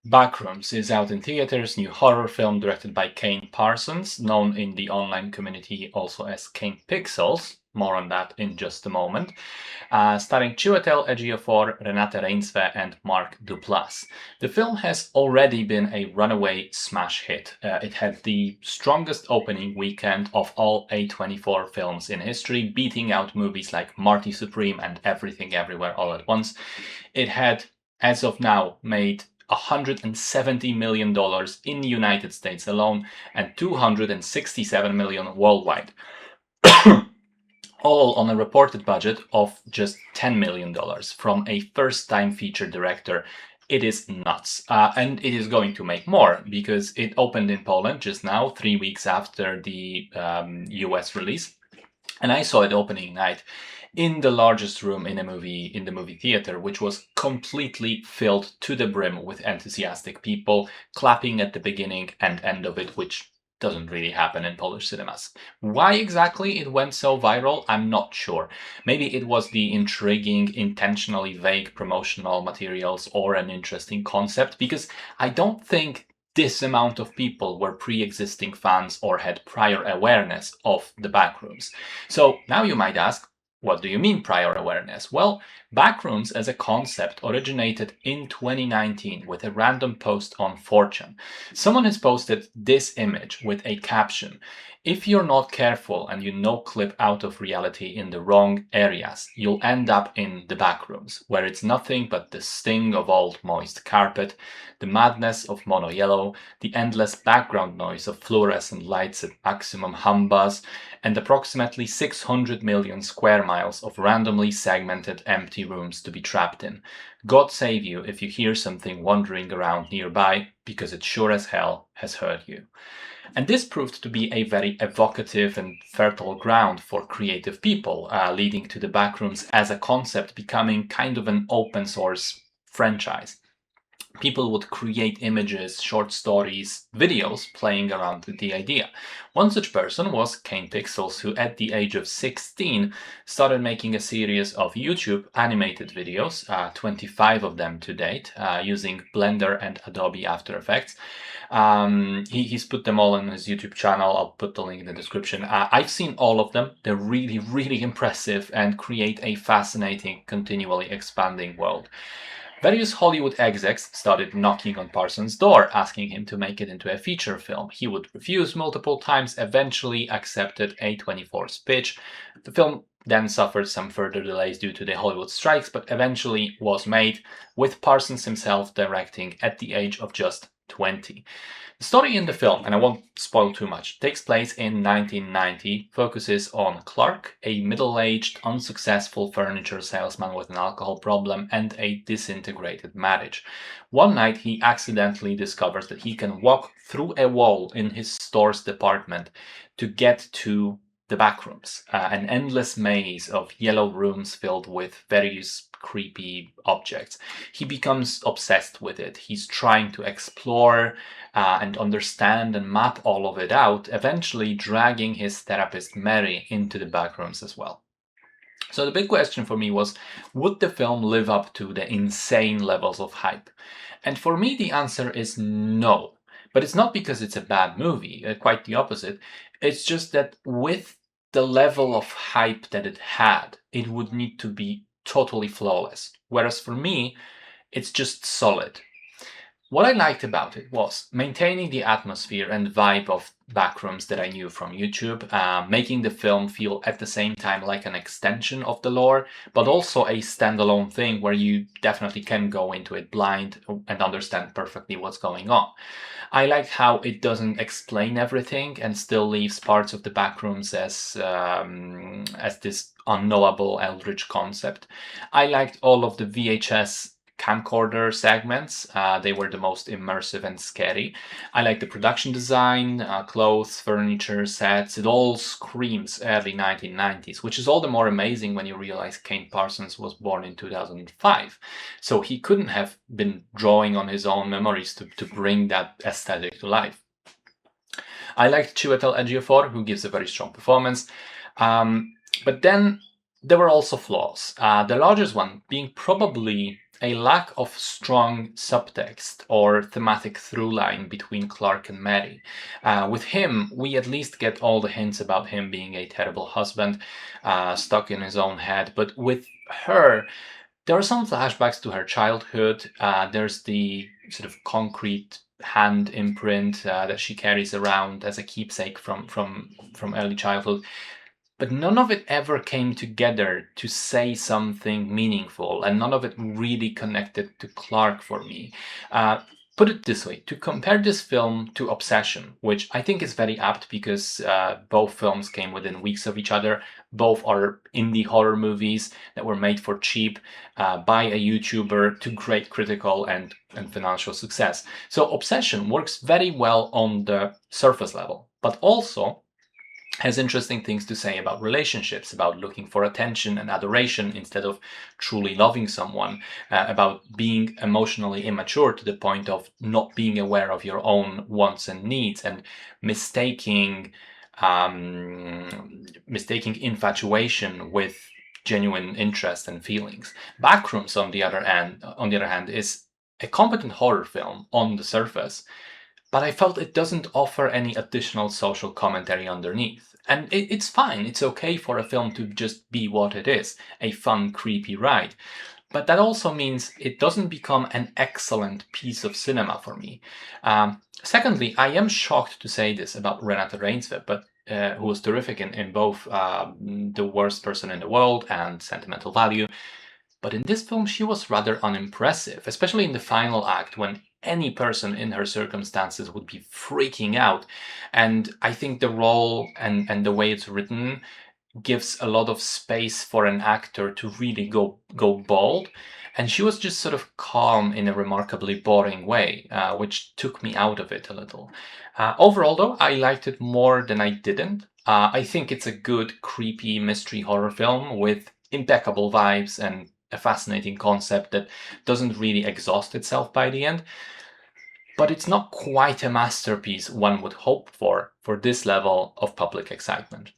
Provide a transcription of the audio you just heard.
Backrooms is out in theaters, new horror film directed by Kane Parsons, known in the online community also as Kane Pixels. More on that in just a moment. Starring Chiwetel Ejiofor, Renate Reinsve, and Mark Duplass. The film has already been a runaway smash hit. It had the strongest opening weekend of all A24 films in history, beating out movies like Marty Supreme and Everything Everywhere All at Once. It had, as of now, made $170 million in the United States alone and $267 million worldwide. All on a reported budget of just $10 million from a first-time feature director. It is nuts. And it is going to make more because it opened in Poland just now, 3 weeks after the US release. And I saw it opening night in the largest room in the movie theater, which was completely filled to the brim with enthusiastic people clapping at the beginning and end of it, which doesn't really happen in Polish cinemas. Why exactly it went so viral, I'm not sure. Maybe it was the intriguing, intentionally vague promotional materials or an interesting concept, because I don't think this amount of people were pre-existing fans or had prior awareness of the Backrooms. So now you might ask, what do you mean prior awareness? Well, Backrooms as a concept originated in 2019 with a random post on 4chan. Someone has posted this image with a caption: "If you're not careful and you no-clip out of reality in the wrong areas, you'll end up in the backrooms, where it's nothing but the sting of old moist carpet, the madness of mono yellow, the endless background noise of fluorescent lights at maximum hum buzz, and approximately 600 million square miles of randomly segmented empty rooms to be trapped in. God save you if you hear something wandering around nearby, because it sure as hell has heard you." And this proved to be a very evocative and fertile ground for creative people, leading to the Backrooms as a concept becoming kind of an open source franchise. People would create images, short stories, videos playing around with the idea. One such person was Kane Pixels, who at the age of 16 started making a series of YouTube animated videos, 25 of them to date, using Blender and Adobe After Effects. He's put them all on his YouTube channel. I'll put the link in the description. I've seen all of them. They're really, really impressive and create a fascinating, continually expanding world. Various Hollywood execs started knocking on Parsons' door, asking him to make it into a feature film. He would refuse multiple times, eventually accepted A24's pitch. The film then suffered some further delays due to the Hollywood strikes, but eventually was made, with Parsons himself directing at the age of just 20. The story in the film, and I won't spoil too much, takes place in 1990, focuses on Clark, a middle-aged, unsuccessful furniture salesman with an alcohol problem and a disintegrated marriage. One night he accidentally discovers that he can walk through a wall in his store's department to get to the backrooms, an endless maze of yellow rooms filled with various creepy objects. He becomes obsessed with it. He's trying to explore and understand and map all of it out, eventually dragging his therapist Mary into the backrooms as well. So the big question for me was, would the film live up to the insane levels of hype? And for me, the answer is no. But it's not because it's a bad movie, quite the opposite. It's just that with the level of hype that it had, it would need to be totally flawless. Whereas for me, it's just solid. What I liked about it was maintaining the atmosphere and vibe of Backrooms that I knew from YouTube, making the film feel at the same time like an extension of the lore, but also a standalone thing where you definitely can go into it blind and understand perfectly what's going on. I liked how it doesn't explain everything and still leaves parts of the Backrooms as this unknowable eldritch concept. I liked all of the VHS camcorder segments. They were the most immersive and scary. I like the production design, clothes, furniture, sets. It all screams early 1990s, which is all the more amazing when you realize Kane Parsons was born in 2005. So he couldn't have been drawing on his own memories to bring that aesthetic to life. I liked Chiwetel Ejiofor, who gives a very strong performance. But then there were also flaws. The largest one being probably a lack of strong subtext or thematic through line between Clark and Maddie. With him, we at least get all the hints about him being a terrible husband, stuck in his own head. But with her, there are some flashbacks to her childhood. There's the sort of concrete hand imprint that she carries around as a keepsake from early childhood. But none of it ever came together to say something meaningful, and none of it really connected to Clark for me. Uh, Put it this way, to compare this film to Obsession, which I think is very apt because both films came within weeks of each other. Both are indie horror movies that were made for cheap by a YouTuber to great critical and financial success. So Obsession works very well on the surface level, but also has interesting things to say about relationships, about looking for attention and adoration instead of truly loving someone, about being emotionally immature to the point of not being aware of your own wants and needs, and mistaking mistaking infatuation with genuine interest and feelings. Backrooms, on the other hand, is a competent horror film on the surface, but I felt it doesn't offer any additional social commentary underneath. And it's fine, it's okay for a film to just be what it is, a fun, creepy ride. But that also means it doesn't become an excellent piece of cinema for me. Secondly, I am shocked to say this about Renate Reinsve, but who was terrific in both The Worst Person in the World and Sentimental Value. But in this film, she was rather unimpressive, especially in the final act when any person in her circumstances would be freaking out. And I think the role and the way it's written gives a lot of space for an actor to really go bold. And she was just sort of calm in a remarkably boring way, which took me out of it a little. Overall, though, I liked it more than I didn't. I think it's a good, creepy mystery horror film with impeccable vibes and a fascinating concept that doesn't really exhaust itself by the end. But it's not quite a masterpiece one would hope for this level of public excitement.